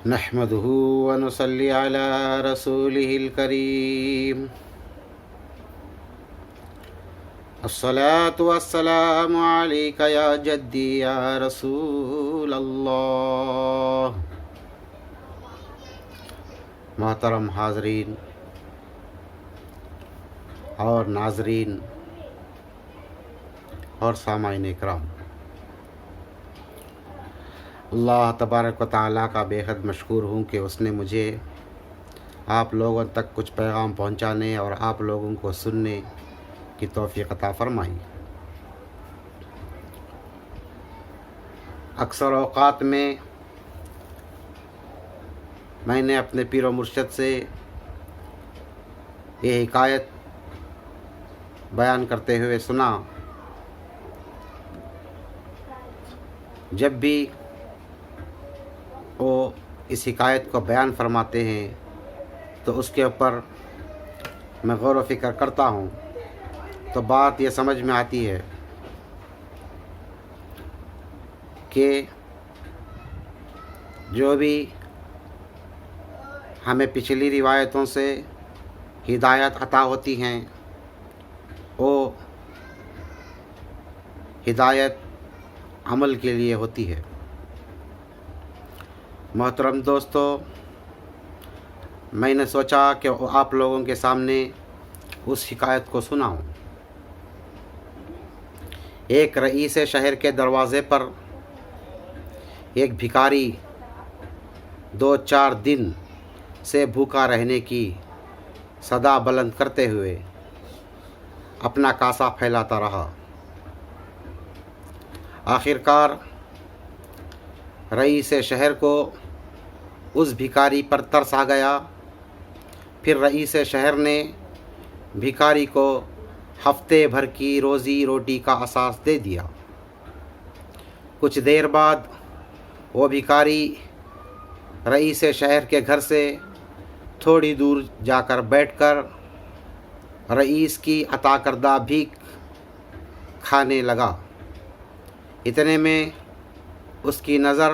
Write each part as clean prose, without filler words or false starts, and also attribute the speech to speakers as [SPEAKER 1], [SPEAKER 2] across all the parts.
[SPEAKER 1] نحمده ونصلي على رسوله الكريم الصلاة والسلام عليك يا جدي يا رسول اللہ۔ محترم حاضرین اور ناظرین اور سامعین اکرام، اللہ تبارک و تعالیٰ کا بے حد مشکور ہوں کہ اس نے مجھے آپ لوگوں تک کچھ پیغام پہنچانے اور آپ لوگوں کو سننے کی توفیق عطا فرمائی۔ اکثر اوقات میں نے اپنے پیر و مرشد سے یہ حکایت بیان کرتے ہوئے سنا، جب بھی وہ اس حکایت کو بیان فرماتے ہیں تو اس کے اوپر میں غور و فکر کرتا ہوں تو بات یہ سمجھ میں آتی ہے کہ جو بھی ہمیں پچھلی روایتوں سے ہدایت عطا ہوتی ہیں وہ ہدایت عمل کے لیے ہوتی ہے۔ محترم دوستو، میں نے سوچا کہ آپ لوگوں کے سامنے اس حکایت کو سناؤں۔ ایک رئیس شہر کے دروازے پر ایک بھکاری 2-4 دن سے بھوکا رہنے کی صدا بلند کرتے ہوئے اپنا کاسا پھیلاتا رہا۔ آخرکار رئیس شہر کو اس بھکاری پر ترس آ گیا۔ پھر رئیس شہر نے بھکاری کو ہفتے بھر کی روزی روٹی کا اثاث دے دیا۔ کچھ دیر بعد وہ بھکاری رئیس شہر کے گھر سے تھوڑی دور جا کر بیٹھ کر رئیس کی عطا کردہ بھیک کھانے لگا۔ اتنے میں اس کی نظر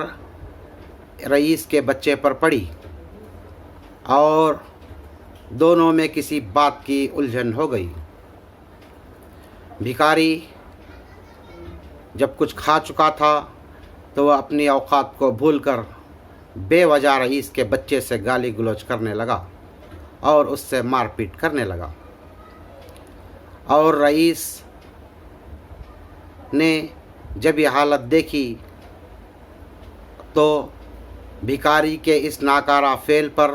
[SPEAKER 1] رئیس کے بچے پر پڑی اور دونوں میں کسی بات کی الجھن ہو گئی۔ بھکاری جب کچھ کھا چکا تھا تو وہ اپنی اوقات کو بھول کر بے وجہ رئیس کے بچے سے گالی گلوچ کرنے لگا اور اس سے مار پیٹ کرنے لگا، اور رئیس نے جب یہ حالت دیکھی تو بھکاری کے اس ناکارہ فعل پر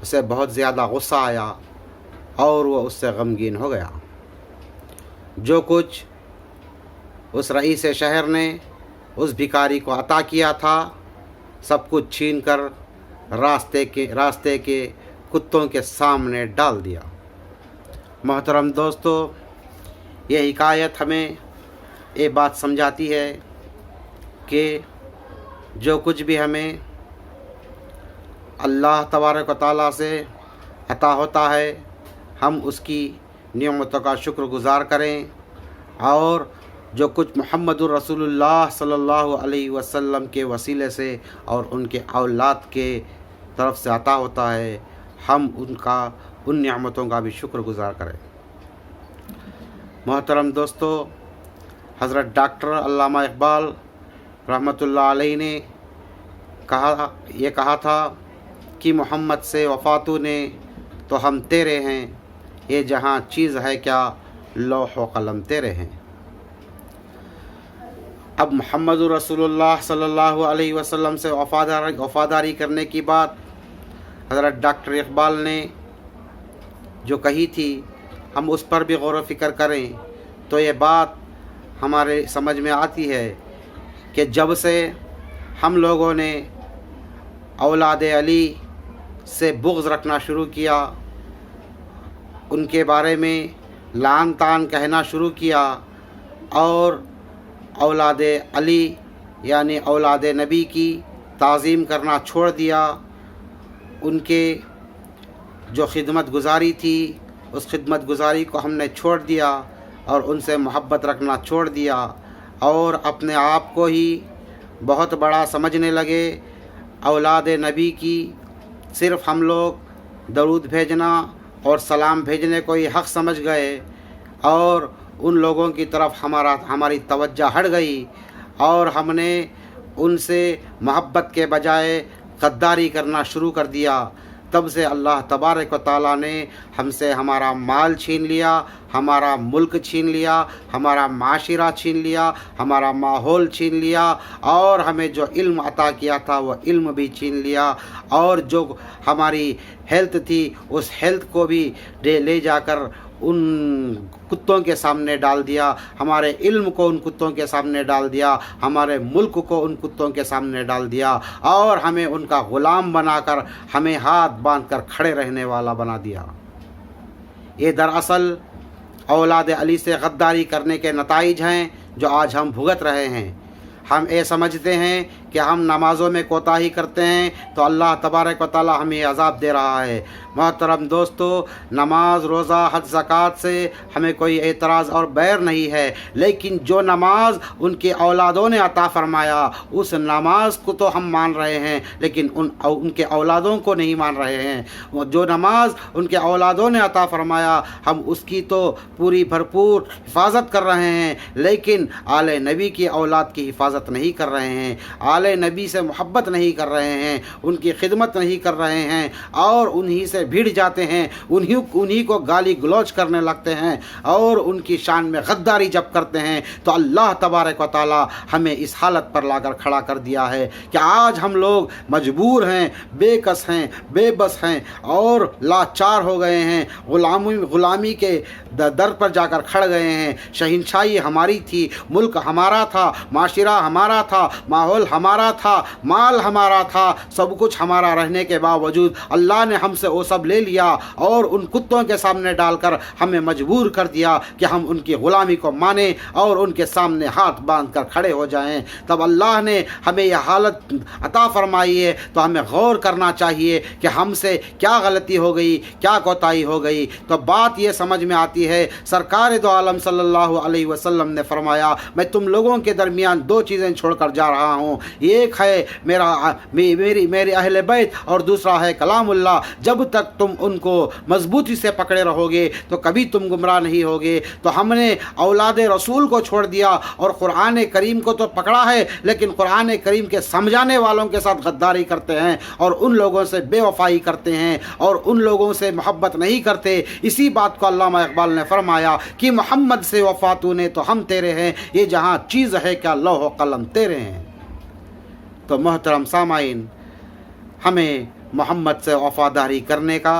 [SPEAKER 1] اسے بہت زیادہ غصہ آیا اور وہ اس سے غمگین ہو گیا۔ جو کچھ اس رئیس شہر نے اس بھکاری کو عطا کیا تھا سب کچھ چھین کر راستے کے کتوں کے سامنے ڈال دیا۔ محترم دوستو، یہ حکایت ہمیں یہ بات سمجھاتی ہے کہ جو کچھ بھی ہمیں اللہ تبارک و تعالیٰ سے عطا ہوتا ہے ہم اس کی نعمتوں کا شکر گزار کریں، اور جو کچھ محمد الرسول اللہ صلی اللہ علیہ وسلم کے وسیلے سے اور ان کے اولاد کے طرف سے عطا ہوتا ہے ہم ان نعمتوں کا بھی شکر گزار کریں۔ محترم دوستو، حضرت ڈاکٹر علامہ اقبال رحمۃ اللہ علیہ نے کہا تھا کہ محمد سے وفاتو نے تو ہم تیرے ہیں، یہ جہاں چیز ہے کیا لوح و قلم تیرے ہیں۔ اب محمد رسول اللہ صلی اللہ علیہ وسلم سے وفاداری کرنے کی بات حضرت ڈاکٹر اقبال نے جو کہی تھی ہم اس پر بھی غور و فکر کریں تو یہ بات ہمارے سمجھ میں آتی ہے کہ جب سے ہم لوگوں نے اولاد علی سے بغض رکھنا شروع کیا، ان کے بارے میں لعن طعن کہنا شروع کیا اور اولاد علی یعنی اولاد نبی کی تعظیم کرنا چھوڑ دیا، ان کے جو خدمت گزاری تھی اس خدمت گزاری کو ہم نے چھوڑ دیا اور ان سے محبت رکھنا چھوڑ دیا اور اپنے آپ کو ہی بہت بڑا سمجھنے لگے औलाद नबी की सिर्फ़ हम लोग दरूद भेजना और सलाम भेजने को ही हक़ समझ गए और उन लोगों की तरफ हमारी तवज्जो हट गई और हमने उनसे मोहब्बत के बजाय गद्दारी करना शुरू कर दिया। तब से अल्लाह तबारक व तआला ने हमसे हमारा माल छीन लिया, हमारा मुल्क छीन लिया, हमारा माशिरा छीन लिया, हमारा माहौल छीन लिया और हमें जो इल्म अता किया था वो इल्म भी छीन लिया और जो हमारी हेल्थ थी उस हेल्थ को भी ले जाकर उन कुत्तों के सामने डाल दिया, हमारे इल्म को उन कुत्तों के सामने डाल दिया, हमारे मुल्क को उन कुत्तों के सामने डाल दिया और हमें उनका ग़ुलाम बनाकर हमें हाथ बांधकर खड़े रहने वाला बना दिया। ये दरअसल औलाद अली से गद्दारी करने के नताइज हैं जो आज हम भुगत रहे हैं। हम ये समझते हैं कि हम नमाज़ों में कोताही करते हैं तो अल्लाह तबारक व तआला हमें अज़ाब दे रहा है। मोहतरम दोस्तों, नमाज, रोज़ा, हज, ज़कात से हमें कोई एतराज़ और बैर नहीं है, लेकिन जो नमाज उनके औलादों ने अता फ़रमाया उस नमाज को तो हम मान रहे हैं लेकिन उनके औलादों को नहीं मान रहे हैं। जो नमाज उनके औलादों ने अता फ़रमाया हम उसकी तो पूरी भरपूर हिफाजत कर रहे हैं, लेकिन आले नबी की औलाद की हिफाजत नहीं कर रहे हैं, आले नबी से मोहब्बत नहीं कर रहे हैं, उनकी खिदमत नहीं कर रहे हैं और उन्हीं से भिड़ जाते हैं, उन्हीं को गाली गलौज करने लगते हैं और उनकी शान में गद्दारी जब करते हैं तो अल्लाह तबारक व तआला हमें इस हालत पर लाकर खड़ा कर दिया है कि आज हम लोग मजबूर हैं, बेकस हैं, बेबस हैं और लाचार हो गए हैं, ग़ुलामी के दर पर जाकर खड़ गए हैं। शहंशाही हमारी थी, मुल्क हमारा था, माशिरा हमारा था, माहौल हमारा था, माल हमारा था, सब कुछ हमारा रहने के बावजूद अल्लाह ने हमसे वो सब ले लिया और उन कुत्तों के सामने डालकर हमें मजबूर कर दिया कि हम उनकी ग़ुलामी को माने और उनके सामने हाथ बांध कर खड़े हो जाएं। तब अल्लाह ने हमें यह हालत अता फरमाई है तो हमें गौर करना चाहिए कि हमसे क्या गलती हो गई, क्या कोताही हो गई। तो बात ये समझ में आती है, सरकार दो आलम सल्लल्लाहु अलैहि वसल्लम ने फरमाया, मैं तुम लोगों के दरमियान दो चीज़ें छोड़कर जा रहा हूँ, एक है मेरी अहले बैत और दूसरा है कलामुल्लाह। जब तक तुम उनको मजबूती से पकड़े रहोगे तो कभी तुम गुमराह नहीं होगे। तो हमने औलाद रसूल को छोड़ दिया और कुरान करीम को तो पकड़ा है, लेकिन कुरान करीम के समझाने वालों के साथ गद्दारी करते हैं और उन लोगों से बेवफाई करते हैं और उन लोगों से मोहब्बत नहीं करते। इसी बात को अल्लामा इकबाल ने फरमाया कि मोहम्मद से वफा तूने तो हम तेरे हैं, ये जहाँ चीज़ है क्या लौह कलम तेरे हैं। तो मोहतरम सामाइन, हमें मोहम्मद से वफ़ादारी करने का,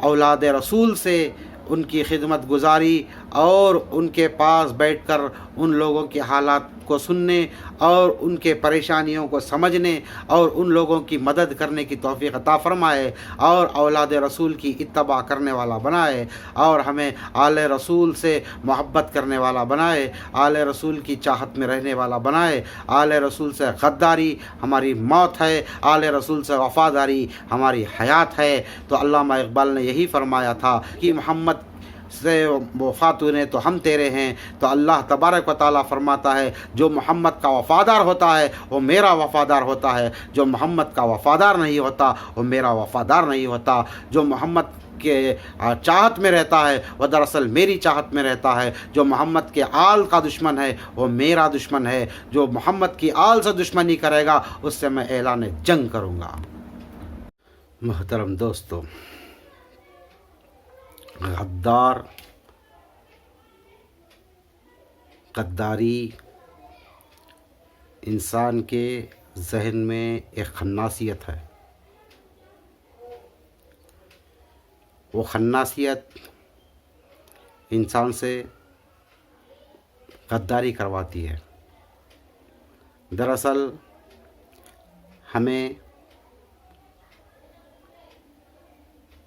[SPEAKER 1] औलाद रसूल से उनकी खिदमत गुजारी और उनके पास बैठकर उन लोगों के हालात को सुनने और उनके परेशानियों को समझने और उन लोगों की मदद करने की तौफीक अता फरमाए और औलाद रसूल की इत्तबा करने वाला बनाए और हमें आले रसूल से मोहब्बत करने वाला बनाए, आले रसूल की चाहत में रहने वाला बनाए। आले रसूल से गद्दारी हमारी मौत है, आले रसूल से वफ़ादारी हमारी हयात है। तो अल्लामा इकबाल ने यही फरमाया था कि मोहम्मद से वफ़ा तूने तो हम तेरे हैं। तो अल्लाह तबारक व तआला फरमाता है, जो मोहम्मद का वफ़ादार होता है वो मेरा वफ़ादार होता है, जो मोहम्मद का वफ़ादार नहीं होता वो मेरा वफ़ादार नहीं होता। जो मोहम्मद के चाहत में रहता है वह दरअसल मेरी चाहत में रहता है, जो मोहम्मद के आल का दुश्मन है वो मेरा दुश्मन है। जो मोहम्मद की आल से दुश्मनी करेगा उससे मैं ऐलान जंग करूँगा। मोहतरम दोस्तों, गद्दारी इंसान के जहन में एक खन्नासियत है। वो खन्नासियत इंसान से गद्दारी करवाती है। दरअसल हमें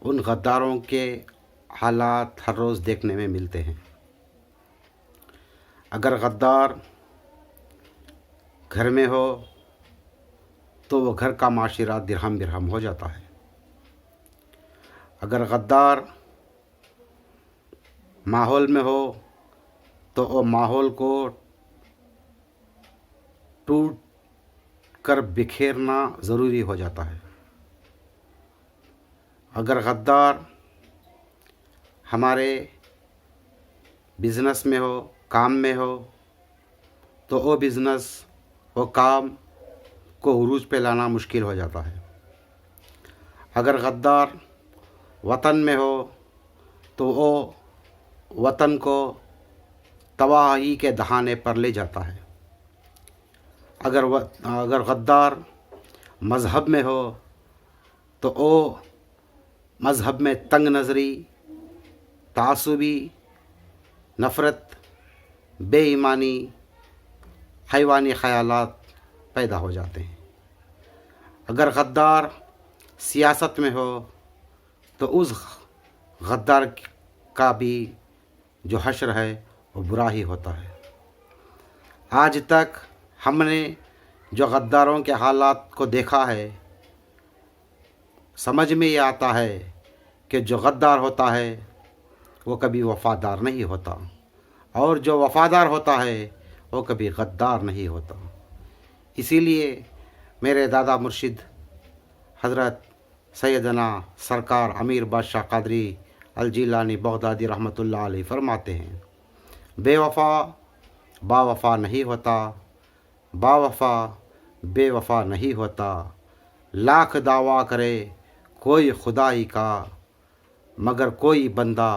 [SPEAKER 1] उन गद्दारों के हालात हर रोज़ देखने में मिलते हैं। अगर गद्दार घर में हो तो वो घर का माशिरा दिरहम बिरहम हो जाता है। अगर गद्दार माहौल में हो तो वो माहौल को टूट कर बिखेरना ज़रूरी हो जाता है। अगर गद्दार हमारे बिज़नेस में हो, काम में हो, तो वो बिज़नेस, वो काम को उरूज पे लाना मुश्किल हो जाता है। अगर गद्दार वतन में हो तो वो वतन को तबाही के दहाने पर ले जाता है। अगर गद्दार मज़हब में हो तो वो मज़हब में तंग नज़री, तासुबी, नफ़रत, बेईमानी, हैवानी ख़यालात पैदा हो जाते हैं। अगर गद्दार सियासत में हो तो उस गद्दार का भी जो हश्र है वो बुरा ही होता है। आज तक हमने जो गद्दारों के हालात को देखा है, समझ में ये आता है कि जो गद्दार होता है वो कभी वफ़ादार नहीं होता, और जो वफ़ादार होता है वो कभी गद्दार नहीं होता। इसीलिए मेरे दादा मुर्शिद हज़रत सैयदना सरकार अमीर बादशाह क़ादरी अल-जिलानी बगदादी रहमतुल्लाह अलैह फरमाते हैं, बेवफ़ा बावफ़ा नहीं होता, बावफ़ा बेवफ़ा नहीं होता, लाख दावा करे कोई खुदाई का, मगर कोई बंदा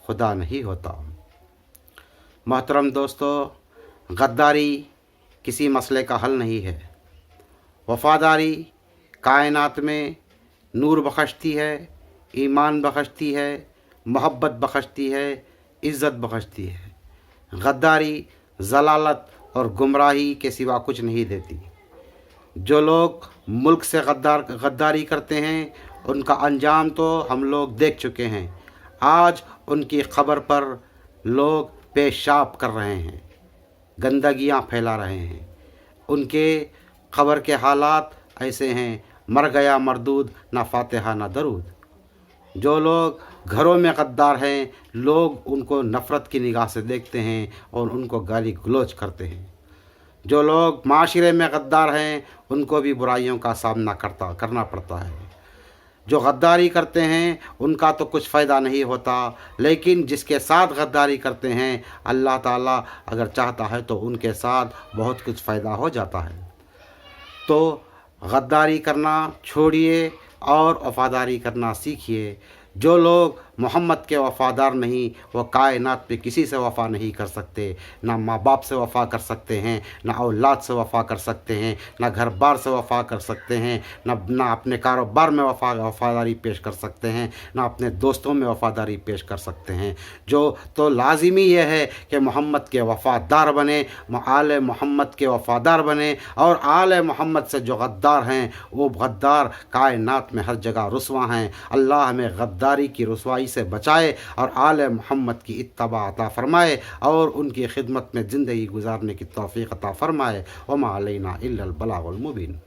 [SPEAKER 1] खुदा नहीं होता। मोहतरम दोस्तों, गद्दारी किसी मसले का हल नहीं है। वफ़ादारी कायनात में नूर बख्शती है, ईमान बख्शती है, मोहब्बत बख्शती है, इज़्ज़त बख्शती है। गद्दारी ज़लालत और गुमराही के सिवा कुछ नहीं देती। जो लोग मुल्क से गद्दारी करते हैं उनका अंजाम तो हम लोग देख चुके हैं। आज उनकी खबर पर लोग पेशाब कर रहे हैं, गंदगियां फैला रहे हैं। उनके खबर के हालात ऐसे हैं, मर गया मरदूद, ना फातिहा ना दरूद। जो लोग घरों में गद्दार हैं, लोग उनको नफ़रत की निगाह से देखते हैं और उनको गाली गलौज करते हैं। जो लोग माशरे में गद्दार हैं उनको भी बुराइयों का सामना करना पड़ता है। जो गद्दारी करते हैं उनका तो कुछ फ़ायदा नहीं होता, लेकिन जिसके साथ गद्दारी करते हैं अल्लाह ताला अगर चाहता है तो उनके साथ बहुत कुछ फ़ायदा हो जाता है। तो गद्दारी करना छोड़िए और वफ़ादारी करना सीखिए। जो लोग मोहम्मद के वफ़ादार नहीं, वो कायनात में किसी से वफ़ा नहीं कर सकते। ना माँ बाप से वफ़ा कर सकते हैं, ना औलाद से वफ़ा कर सकते हैं, ना घर बार से वफ़ा कर सकते हैं, ना अपने कारोबार में वफ़ादारी पेश कर सकते हैं, ना अपने दोस्तों में वफ़ादारी पेश कर सकते हैं। जो तो लाजिमी यह है कि मोहम्मद के वफ़ादार बने, आले मोहम्मद के वफ़ादार बने, और आले मोहम्मद से जो गद्दार हैं वो गद्दार कायनात में हर जगह रुस्वा हैं। अल्लाह हमें गद्दारी की रुस्वाई से बचाए और आले मोहम्मद की इत्तबा अता फ़रमाए और उनकी खिदमत में ज़िंदगी गुजारने की तौफ़ीक़ अता फ़रमाए। वमा अलैना इल्लल बलागुल मुबीन।